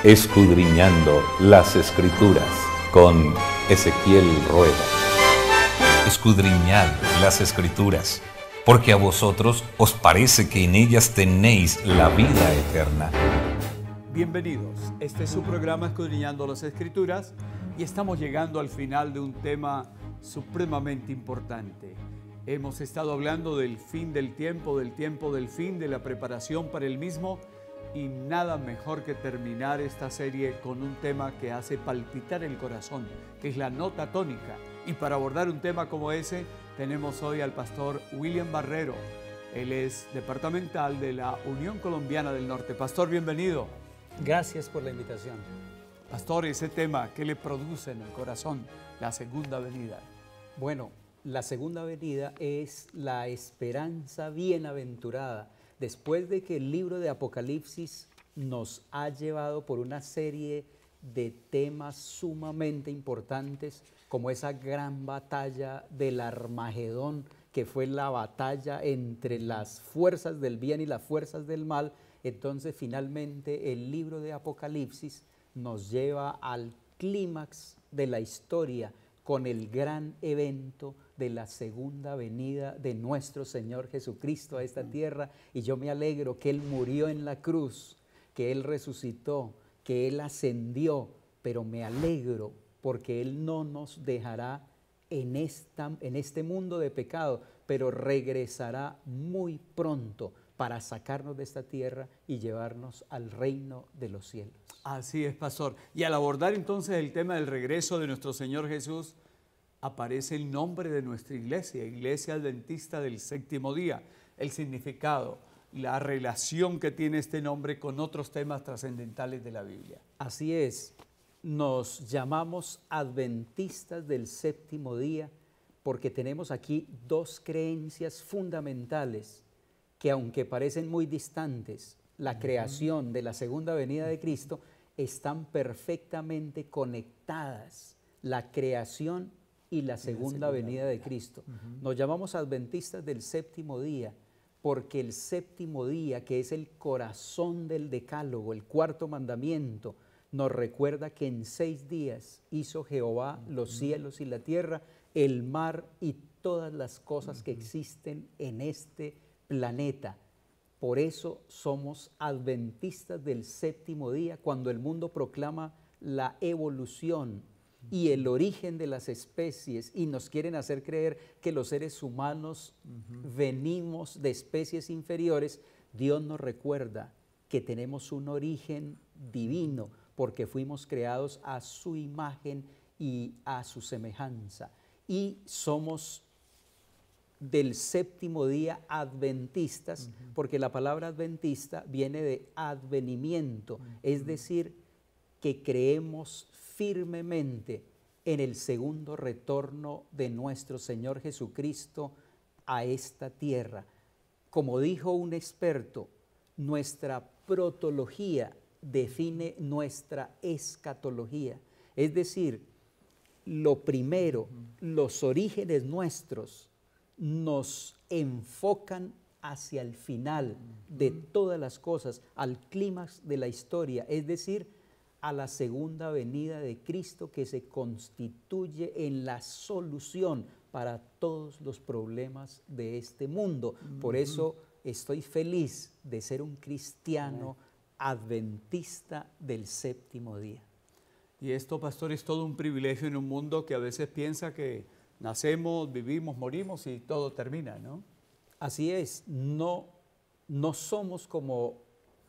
Escudriñando las Escrituras con Ezequiel Rueda. Escudriñad las Escrituras, porque a vosotros os parece que en ellas tenéis la vida eterna. Bienvenidos, este es su programa Escudriñando las Escrituras y estamos llegando al final de un tema supremamente importante. Hemos estado hablando del fin del tiempo del fin, de la preparación para el mismo, y nada mejor que terminar esta serie con un tema que hace palpitar el corazón, que es la nota tónica. Y para abordar un tema como ese, tenemos hoy al pastor William Barrero. Él es departamental de la Unión Colombiana del Norte. Pastor, bienvenido. Gracias por la invitación. Pastor, ese tema, ¿qué le produce en el corazón la segunda venida? Bueno, la segunda venida es la esperanza bienaventurada. Después de que el libro de Apocalipsis nos ha llevado por una serie de temas sumamente importantes, como esa gran batalla del Armagedón, que fue la batalla entre las fuerzas del bien y las fuerzas del mal, entonces finalmente el libro de Apocalipsis nos lleva al clímax de la historia con el gran evento de la segunda venida de nuestro Señor Jesucristo a esta tierra. Y yo me alegro que Él murió en la cruz, que Él resucitó, que Él ascendió, pero me alegro porque Él no nos dejará en este mundo de pecado, pero regresará muy pronto para sacarnos de esta tierra y llevarnos al reino de los cielos. Así es, pastor. Y al abordar entonces el tema del regreso de nuestro Señor Jesús, aparece el nombre de nuestra iglesia, Iglesia Adventista del Séptimo Día, el significado, la relación que tiene este nombre con otros temas trascendentales de la Biblia. Así es, nos llamamos Adventistas del Séptimo Día porque tenemos aquí dos creencias fundamentales que, aunque parecen muy distantes, la creación de la segunda venida de Cristo, están perfectamente conectadas, la creación y la segunda venida de Cristo. Nos llamamos Adventistas del Séptimo Día porque el séptimo día, que es el corazón del decálogo, el cuarto mandamiento, nos recuerda que en 6 días hizo Jehová los cielos y la tierra, el mar y todas las cosas que existen en este planeta. Por eso somos adventistas del séptimo día, cuando el mundo proclama la evolución y el origen de las especies y nos quieren hacer creer que los seres humanos venimos de especies inferiores. Dios nos recuerda que tenemos un origen divino porque fuimos creados a su imagen y a su semejanza, y somos del séptimo día adventistas, porque la palabra adventista viene de advenimiento, es decir, que creemos firmemente en el segundo retorno de nuestro Señor Jesucristo a esta tierra. Como dijo un experto, nuestra protología define nuestra escatología, es decir, lo primero, los orígenes nuestros nos enfocan hacia el final de todas las cosas, al clímax de la historia, es decir, a la segunda venida de Cristo, que se constituye en la solución para todos los problemas de este mundo. Por eso estoy feliz de ser un cristiano adventista del séptimo día. Y esto, pastor, es todo un privilegio en un mundo que a veces piensa que nacemos, vivimos, morimos y todo termina, ¿no? Así es, no somos como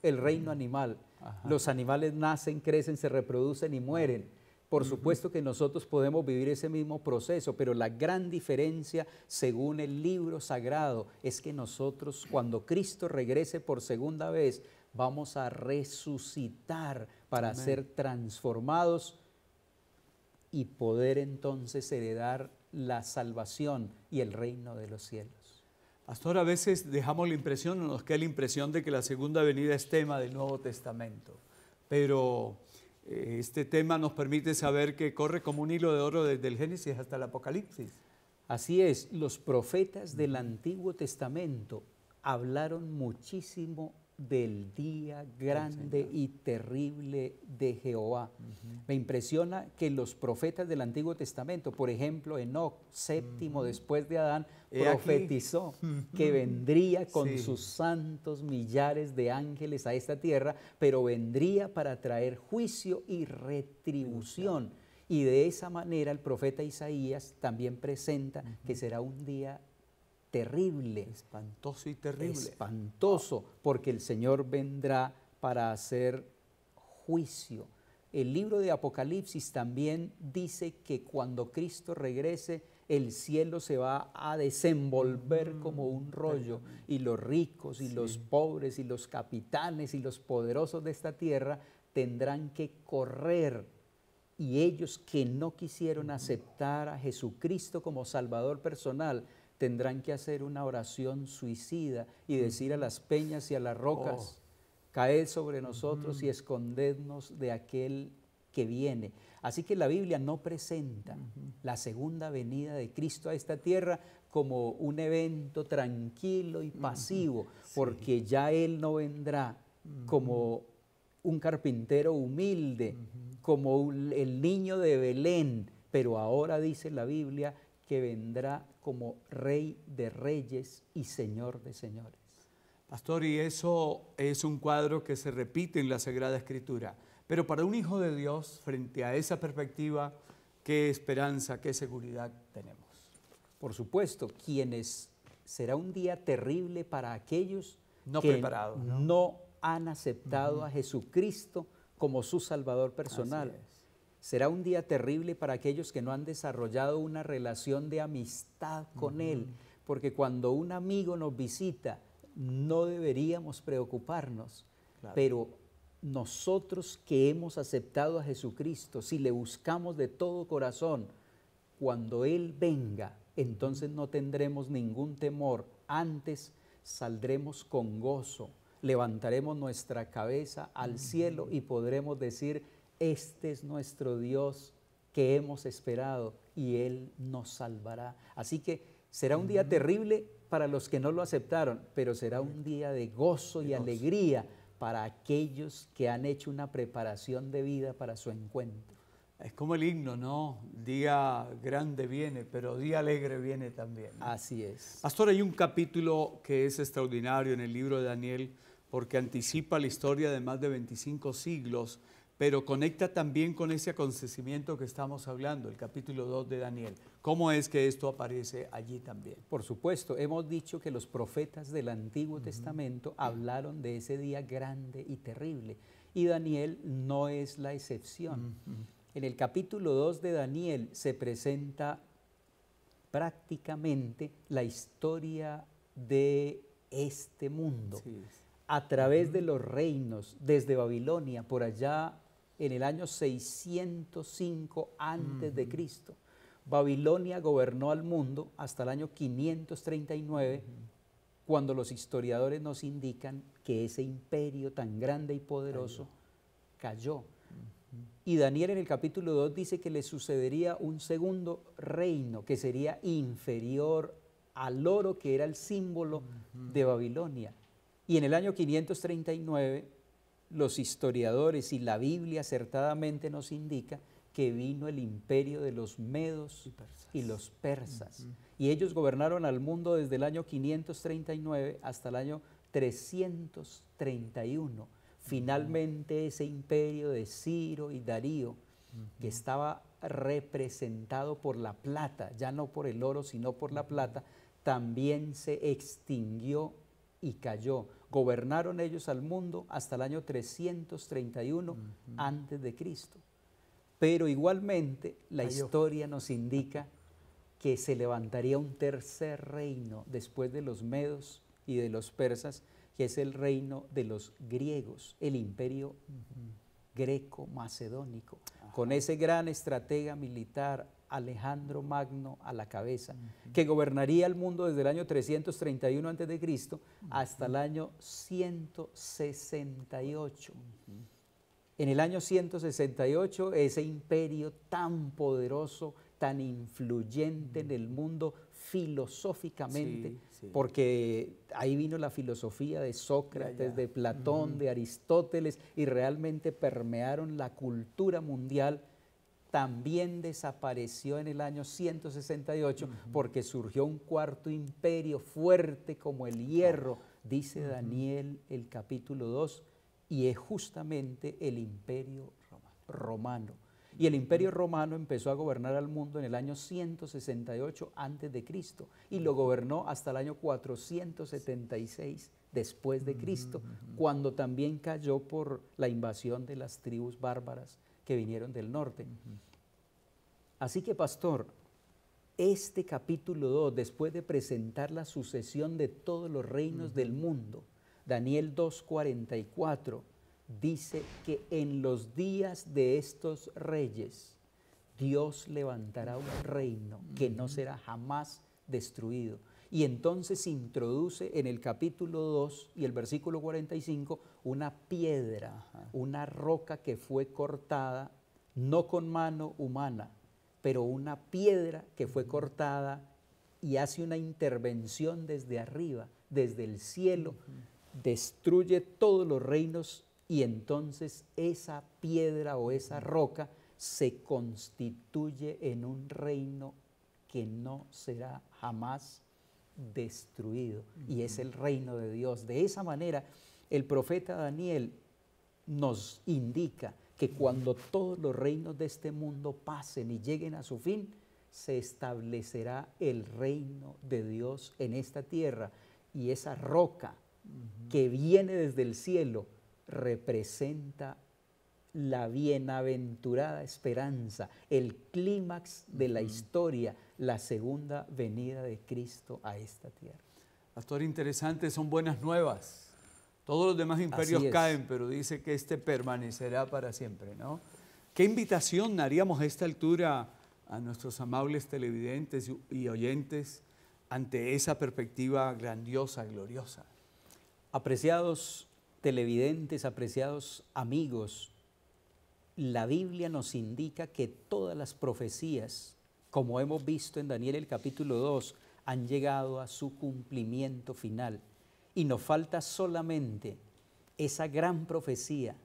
el reino animal. Los animales nacen, crecen, se reproducen y mueren. Por supuesto que nosotros podemos vivir ese mismo proceso, pero la gran diferencia, según el libro sagrado, es que nosotros, cuando Cristo regrese por segunda vez, vamos a resucitar para ser transformados y poder entonces heredar la salvación y el reino de los cielos. Pastor, a veces dejamos la impresión, nos queda la impresión de que la segunda venida es tema del Nuevo Testamento, pero este tema nos permite saber que corre como un hilo de oro desde el Génesis hasta el Apocalipsis. Así es, los profetas del Antiguo Testamento hablaron muchísimo del día grande y terrible de Jehová. Me impresiona que los profetas del Antiguo Testamento, por ejemplo, Enoc, séptimo después de Adán, profetizó que vendría con sus santos millares de ángeles a esta tierra, pero vendría para traer juicio y retribución. Y de esa manera el profeta Isaías también presenta que será un día terrible. Espantoso y terrible. Espantoso, porque el Señor vendrá para hacer juicio. El libro de Apocalipsis también dice que cuando Cristo regrese, el cielo se va a desenvolver como un rollo, y los ricos y los pobres y los capitanes y los poderosos de esta tierra tendrán que correr, y ellos que no quisieron aceptar a Jesucristo como Salvador personal tendrán que hacer una oración suicida y decir a las peñas y a las rocas: caed sobre nosotros y escondednos de aquel que viene. Así que la Biblia no presenta la segunda venida de Cristo a esta tierra como un evento tranquilo y pasivo, porque ya Él no vendrá como un carpintero humilde, como el niño de Belén, pero ahora dice la Biblia que vendrá como Rey de Reyes y Señor de Señores. Pastor, y eso es un cuadro que se repite en la Sagrada Escritura. Pero para un hijo de Dios, frente a esa perspectiva, ¿qué esperanza, qué seguridad tenemos? Por supuesto, será un día terrible para aquellos no que preparados, no han aceptado a Jesucristo como su Salvador personal. Será un día terrible para aquellos que no han desarrollado una relación de amistad con Él, porque cuando un amigo nos visita, no deberíamos preocuparnos, pero nosotros que hemos aceptado a Jesucristo, si le buscamos de todo corazón, cuando Él venga, entonces no tendremos ningún temor, antes saldremos con gozo, levantaremos nuestra cabeza al cielo y podremos decir: este es nuestro Dios que hemos esperado y Él nos salvará. Así que será un día terrible para los que no lo aceptaron, pero será un día de gozo y alegría para aquellos que han hecho una preparación de vida para su encuentro. Es como el himno, ¿no? Día grande viene, pero día alegre viene también, ¿no? Así es. Pastor, hay un capítulo que es extraordinario en el libro de Daniel porque anticipa la historia de más de 25 siglos, pero conecta también con ese acontecimiento que estamos hablando, el capítulo 2 de Daniel. ¿Cómo es que esto aparece allí también? Por supuesto, hemos dicho que los profetas del Antiguo Testamento hablaron de ese día grande y terrible, y Daniel no es la excepción. En el capítulo 2 de Daniel se presenta prácticamente la historia de este mundo a través de los reinos, desde Babilonia, por allá en el año 605 antes de Cristo. Babilonia gobernó al mundo hasta el año 539, cuando los historiadores nos indican que ese imperio tan grande y poderoso cayó. Y Daniel en el capítulo 2 dice que le sucedería un segundo reino que sería inferior al oro, que era el símbolo de Babilonia. Y en el año 539, los historiadores y la Biblia acertadamente nos indica que vino el imperio de los medos y los persas. Y ellos gobernaron al mundo desde el año 539 hasta el año 331. Finalmente ese imperio de Ciro y Darío, que estaba representado por la plata, ya no por el oro, sino por la plata, también se extinguió y cayó. Gobernaron ellos al mundo hasta el año 331 antes de Cristo. Pero igualmente la historia nos indica que se levantaría un tercer reino después de los medos y de los persas, que es el reino de los griegos, el imperio greco-macedónico, con ese gran estratega militar Alejandro Magno a la cabeza, que gobernaría el mundo desde el año 331 a.C. hasta el año 168. En el año 168, ese imperio tan poderoso tan influyente en el mundo filosóficamente, Sí, sí. porque ahí vino la filosofía de Sócrates, Ya. de Platón, de Aristóteles, y realmente permearon la cultura mundial. También desapareció en el año 168 porque surgió un cuarto imperio fuerte como el hierro, dice Daniel el capítulo 2, y es justamente el imperio romano. Y el imperio romano empezó a gobernar al mundo en el año 168 antes de Cristo y lo gobernó hasta el año 476 después de Cristo, cuando también cayó por la invasión de las tribus bárbaras que vinieron del norte. Así que, pastor, este capítulo 2, después de presentar la sucesión de todos los reinos del mundo, Daniel 2:44, dice que en los días de estos reyes, Dios levantará un reino que no será jamás destruido. Y entonces introduce en el capítulo 2 y el versículo 45 una piedra, una roca que fue cortada, no con mano humana, pero una piedra que fue cortada y hace una intervención desde arriba, desde el cielo, destruye todos los reinos y entonces esa piedra o esa roca se constituye en un reino que no será jamás destruido y es el reino de Dios. De esa manera, el profeta Daniel nos indica que cuando todos los reinos de este mundo pasen y lleguen a su fin, se establecerá el reino de Dios en esta tierra y esa roca que viene desde el cielo representa la bienaventurada esperanza, el clímax de la historia, la segunda venida de Cristo a esta tierra. Pastor, interesante, son buenas nuevas. Todos los demás imperios caen, pero dice que este permanecerá para siempre, ¿no? ¿Qué invitación haríamos a esta altura a nuestros amables televidentes y oyentes ante esa perspectiva grandiosa, gloriosa? Apreciados televidentes, apreciados amigos, la Biblia nos indica que todas las profecías, como hemos visto en Daniel el capítulo 2, han llegado a su cumplimiento final. Y nos falta solamente esa gran profecía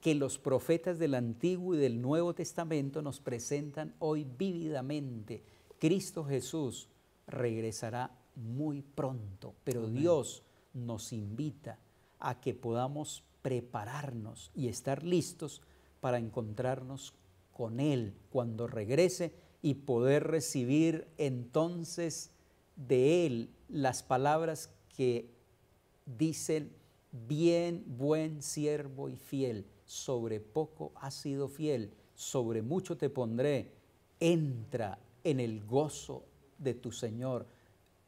que los profetas del Antiguo y del Nuevo Testamento nos presentan hoy vívidamente. Cristo Jesús regresará muy pronto, pero Amén. Dios nos invita a que podamos prepararnos y estar listos para encontrarnos con Él cuando regrese y poder recibir entonces de Él las palabras que dicen: bien, buen siervo y fiel, sobre poco has sido fiel, sobre mucho te pondré, entra en el gozo de tu Señor.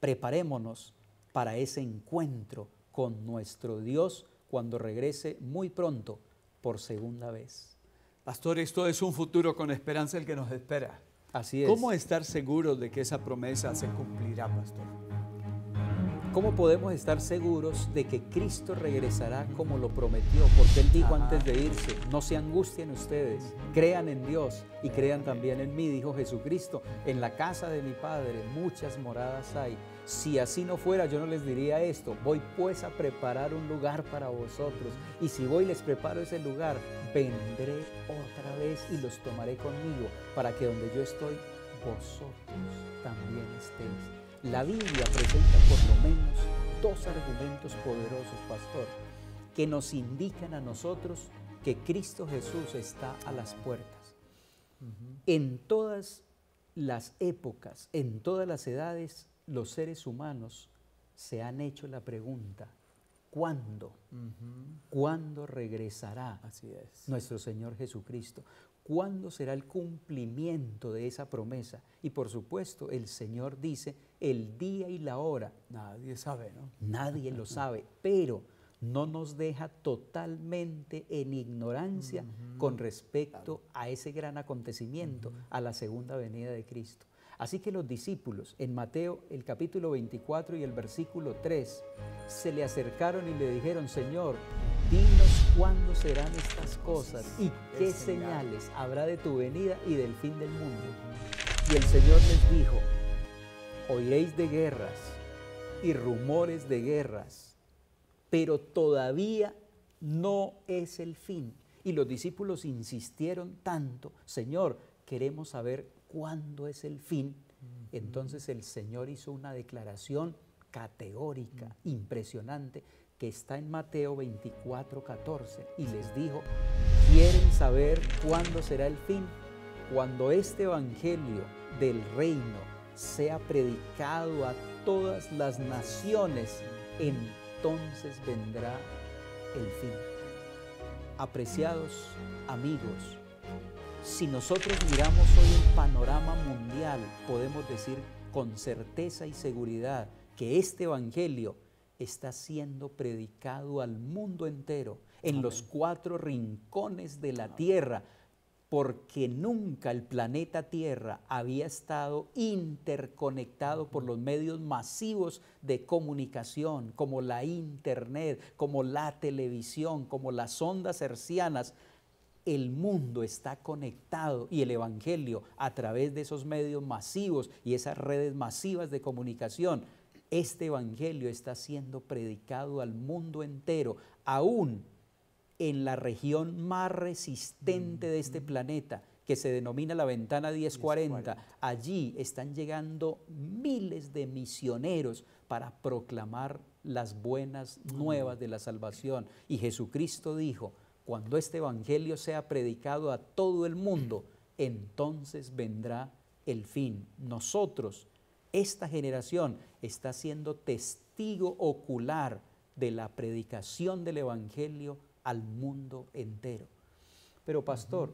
Preparémonos para ese encuentro con nuestro Dios cuando regrese muy pronto por segunda vez. Pastor, esto es un futuro con esperanza el que nos espera. Así es. ¿Cómo estar seguros de que esa promesa se cumplirá, pastor? ¿Cómo podemos estar seguros de que Cristo regresará como lo prometió? Porque Él dijo antes de irse: no se angustien ustedes, crean en Dios y crean también en mí, dijo Jesucristo. En la casa de mi Padre muchas moradas hay. Si así no fuera, yo no les diría esto: voy pues a preparar un lugar para vosotros. Y si voy y les preparo ese lugar, vendré otra vez y los tomaré conmigo, para que donde yo estoy, vosotros también estéis. La Biblia presenta por lo menos dos argumentos poderosos, pastor, que nos indican a nosotros que Cristo Jesús está a las puertas. En todas las épocas, en todas las edades, los seres humanos se han hecho la pregunta: ¿cuándo? ¿Cuándo regresará nuestro Señor Jesucristo? ¿Cuándo será el cumplimiento de esa promesa? Y por supuesto, el Señor dice el día y la hora. Nadie sabe, ¿no? Nadie lo sabe, pero no nos deja totalmente en ignorancia con respecto a ese gran acontecimiento, a la segunda venida de Cristo. Así que los discípulos, en Mateo el capítulo 24 y el versículo 3, se le acercaron y le dijeron: Señor, dinos cuándo serán estas cosas y qué señales habrá de tu venida y del fin del mundo. Y el Señor les dijo, oiréis de guerras y rumores de guerras, pero todavía no es el fin. Y los discípulos insistieron tanto, Señor, queremos saber cuándo es el fin. Entonces el Señor hizo una declaración categórica, impresionante, que está en Mateo 24:14, y les dijo, ¿quieren saber cuándo será el fin? Cuando este evangelio del reino sea predicado a todas las naciones, entonces vendrá el fin. Apreciados amigos, si nosotros miramos hoy el panorama mundial, podemos decir con certeza y seguridad que este evangelio está siendo predicado al mundo entero, en los 4 rincones de la tierra, porque nunca el planeta Tierra había estado interconectado por los medios masivos de comunicación, como la internet, como la televisión, como las ondas hercianas. El mundo está conectado y el evangelio a través de esos medios masivos y esas redes masivas de comunicación, este evangelio está siendo predicado al mundo entero, aún en la región más resistente de este planeta, que se denomina la ventana 1040. Allí están llegando miles de misioneros para proclamar las buenas nuevas de la salvación. Y Jesucristo dijo, cuando este evangelio sea predicado a todo el mundo, entonces vendrá el fin. Nosotros, esta generación, está siendo testigo ocular de la predicación del evangelio al mundo entero. Pero pastor,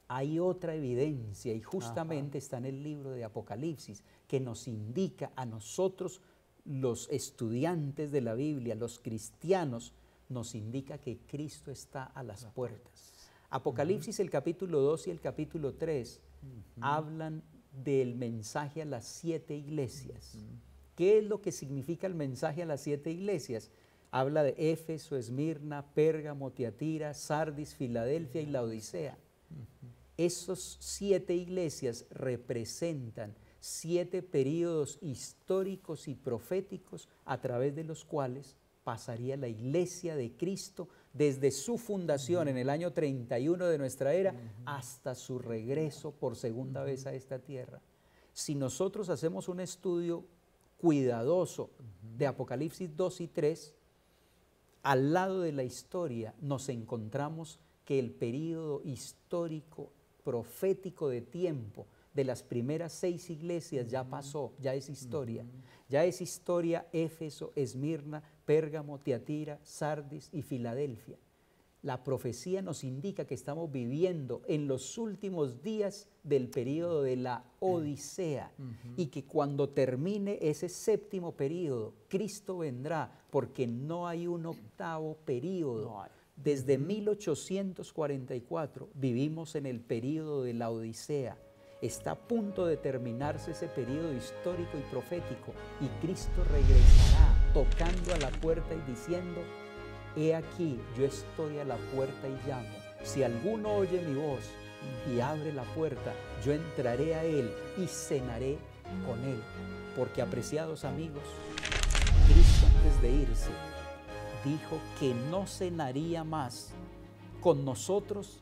hay otra evidencia y justamente está en el libro de Apocalipsis, que nos indica a nosotros los estudiantes de la Biblia, los cristianos, nos indica que Cristo está a las puertas. Apocalipsis, el capítulo 2 y el capítulo 3 hablan del mensaje a las 7 iglesias. ¿Qué es lo que significa el mensaje a las 7 iglesias? Habla de Éfeso, Esmirna, Pérgamo, Tiatira, Sardis, Filadelfia y Laodicea. Esos 7 iglesias representan 7 períodos históricos y proféticos a través de los cuales pasaría la iglesia de Cristo desde su fundación en el año 31 de nuestra era hasta su regreso por segunda vez a esta tierra. Si nosotros hacemos un estudio cuidadoso de Apocalipsis 2 y 3, al lado de la historia nos encontramos que el período histórico profético de tiempo de las primeras 6 iglesias ya pasó, ya es historia. Ya es historia Éfeso, Esmirna, Pérgamo, Tiatira, Sardis y Filadelfia. La profecía nos indica que estamos viviendo en los últimos días del período de la Odisea y que cuando termine ese 7º período, Cristo vendrá, porque no hay un 8º período. Desde 1844 vivimos en el período de la Odisea. Está a punto de terminarse ese período histórico y profético y Cristo regresará tocando a la puerta y diciendo: he aquí, yo estoy a la puerta y llamo. Si alguno oye mi voz y abre la puerta, yo entraré a él y cenaré con él. Porque, apreciados amigos, Cristo antes de irse dijo que no cenaría más con nosotros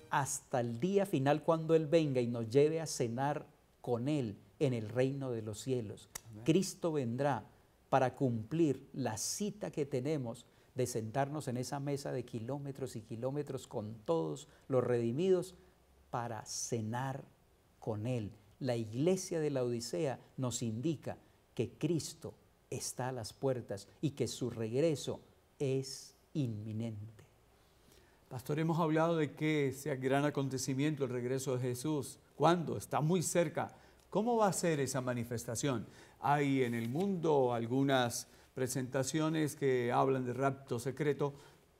hasta el día final, cuando Él venga y nos lleve a cenar con Él en el reino de los cielos. Amén. Cristo vendrá para cumplir la cita que tenemos de sentarnos en esa mesa de kilómetros y kilómetros con todos los redimidos para cenar con Él. La iglesia de la Odisea nos indica que Cristo está a las puertas y que su regreso es inminente. Pastor, hemos hablado de que ese gran acontecimiento, el regreso de Jesús, ¿cuándo? Está muy cerca. ¿Cómo va a ser esa manifestación? Hay en el mundo algunas presentaciones que hablan de rapto secreto.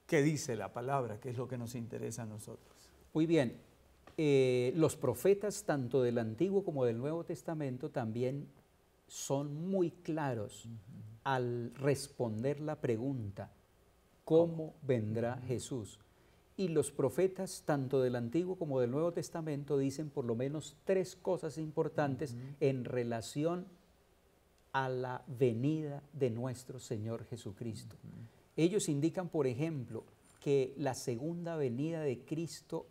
¿Qué dice la palabra? ¿Qué es lo que nos interesa a nosotros? Muy bien. Los profetas, tanto del Antiguo como del Nuevo Testamento, también son muy claros al responder la pregunta: ¿cómo vendrá Jesús? Y los profetas, tanto del Antiguo como del Nuevo Testamento, dicen por lo menos 3 cosas importantes en relación a la venida de nuestro Señor Jesucristo. Ellos indican, por ejemplo, que la segunda venida de Cristo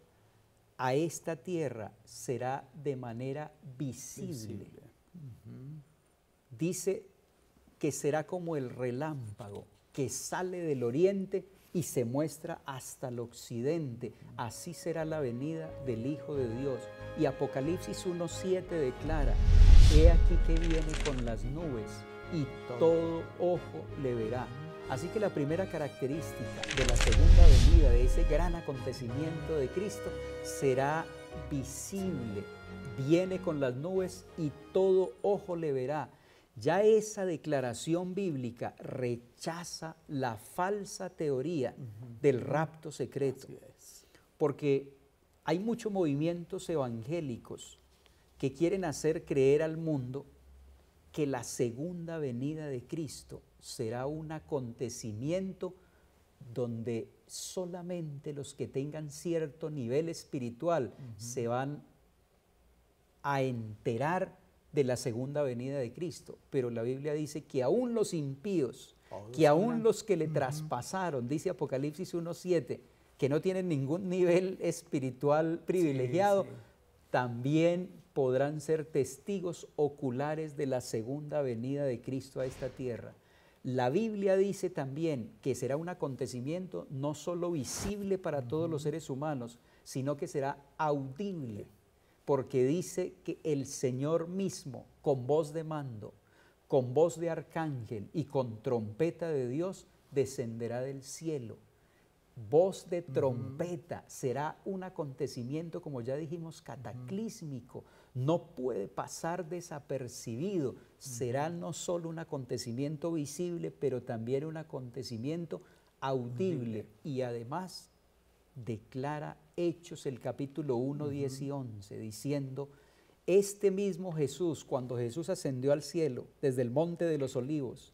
a esta tierra será de manera visible. Dice que será como el relámpago que sale del oriente y se muestra hasta el occidente. Así será la venida del Hijo de Dios. Y Apocalipsis 1:7 declara: he aquí que viene con las nubes y todo ojo le verá. Así que la primera característica de la segunda venida, de ese gran acontecimiento de Cristo, será visible. Viene con las nubes y todo ojo le verá. Ya esa declaración bíblica rechaza la falsa teoría del rapto secreto, porque hay muchos movimientos evangélicos que quieren hacer creer al mundo que la segunda venida de Cristo será un acontecimiento donde solamente los que tengan cierto nivel espiritual se van a enterar de la segunda venida de Cristo. Pero la Biblia dice que aún los impíos, que aún los que le traspasaron, dice Apocalipsis 1:7, que no tienen ningún nivel espiritual privilegiado, también podrán ser testigos oculares de la segunda venida de Cristo a esta tierra. La Biblia dice también que será un acontecimiento no solo visible para todos los seres humanos, sino que será audible, porque dice que el Señor mismo, con voz de mando, con voz de arcángel y con trompeta de Dios, descenderá del cielo. Voz de trompeta, será un acontecimiento, como ya dijimos, cataclísmico, no puede pasar desapercibido. Será no solo un acontecimiento visible, pero también un acontecimiento audible. Y además declara Hechos el capítulo 1, 10 y 11, diciendo: este mismo Jesús, cuando Jesús ascendió al cielo desde el monte de los olivos,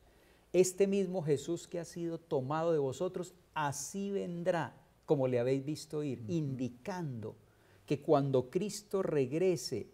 este mismo Jesús que ha sido tomado de vosotros, así vendrá como le habéis visto ir, indicando que cuando Cristo regrese,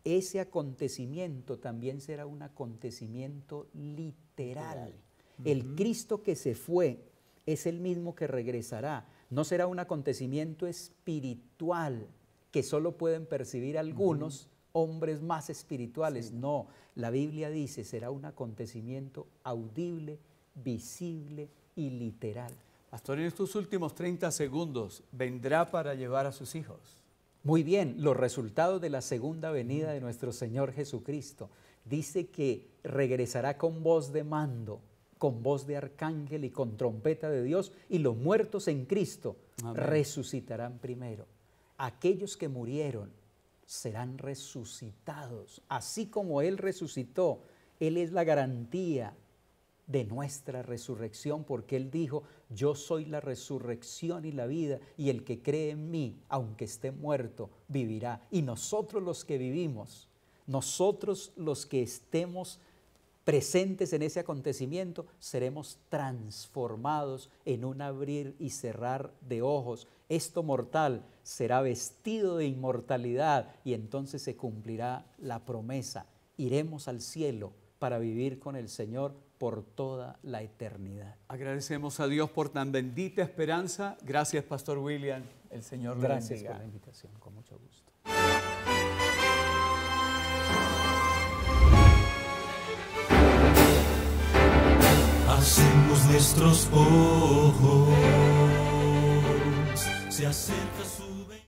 ese acontecimiento también será un acontecimiento literal. El Cristo que se fue es el mismo que regresará. No será un acontecimiento espiritual que solo pueden percibir algunos hombres más espirituales. No, la Biblia dice será un acontecimiento audible, visible y literal. Pastor, en estos últimos 30 segundos, ¿vendrá para llevar a sus hijos? Muy bien, los resultados de la segunda venida de nuestro Señor Jesucristo. Dice que regresará con voz de mando, con voz de arcángel y con trompeta de Dios, y los muertos en Cristo resucitarán primero. Aquellos que murieron serán resucitados. Así como Él resucitó, Él es la garantía de nuestra resurrección, porque Él dijo: yo soy la resurrección y la vida, y el que cree en mí, aunque esté muerto, vivirá. Y nosotros los que vivimos, nosotros los que estemos presentes en ese acontecimiento, seremos transformados en un abrir y cerrar de ojos. Esto mortal será vestido de inmortalidad, y entonces se cumplirá la promesa. Iremos al cielo para vivir con el Señor por toda la eternidad. Agradecemos a Dios por tan bendita esperanza. Gracias, Pastor William. El Señor le bendiga. Gracias por la invitación, con mucho gusto. Hacemos nuestros ojos, se acerca su